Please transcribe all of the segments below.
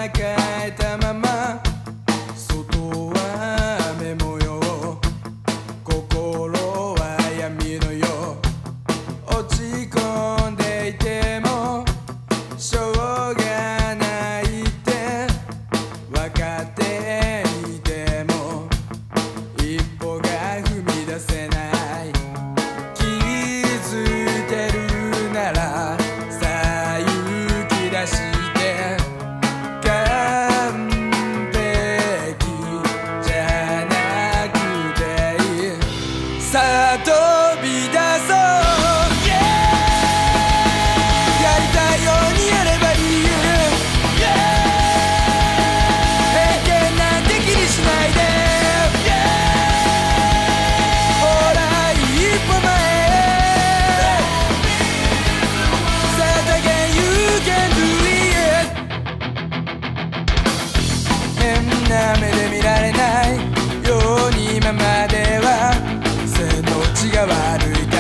抱えたまま外は雨模様心は闇のよ落ち込んでいてもしょうがないって分かっていても一歩が踏み出せない気づいてるならさあ勇気出して完璧じゃなくていいさあ飛び出そうやりたいようにやればいい偏見なんて気にしないでほら一歩前さあ again you can do it 変な目で見られないように今までは背の内が悪いか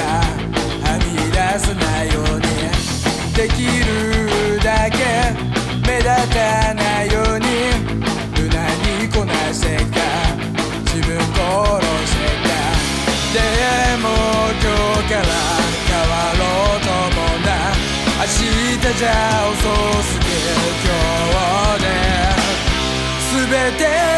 はみ出さないようにできるだけ目立たないように無駄にこなしてきた自分殺してきたでも今日から変わろうと思うんだ明日じゃ遅すぎる今日で全て